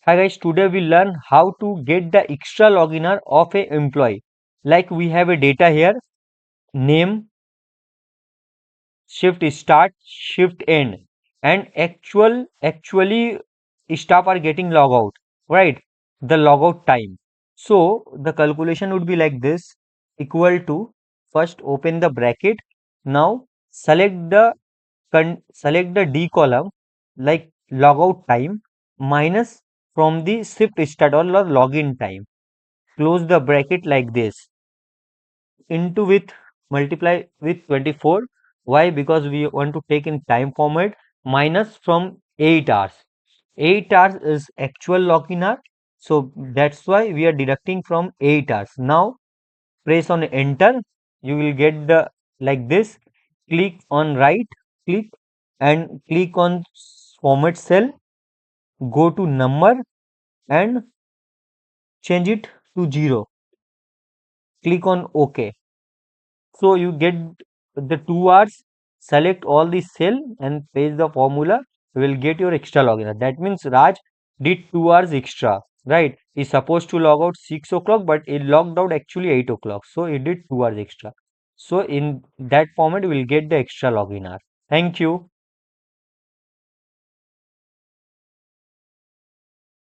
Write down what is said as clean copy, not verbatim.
Hi guys, today we learn how to get the extra login hour of a employee. Like we have a data here, name, shift start, shift end, and actually staff are getting log out, right? The logout time. So the calculation would be like this: equal to, first open the bracket. Now select the D column, like logout time, minus from the shift start or login time. Close the bracket like this, into with, multiply with 24. Why? Because we want to take in time format, minus from 8 hours. 8 hours is actual login hour, so that's why we are deducting from 8 hours. Now press on enter, you will get the, like this. Click on right click and click on format cell, go to number and change it to 0. Click on OK. So you get the 2 hours. Select all the cell and paste the formula. You will get your extra login. That means Raj did 2 hours extra, right? He's supposed to log out 6 o'clock, but he logged out actually 8 o'clock. So he did 2 hours extra. So in that format, we will get the extra login hour. Thank you.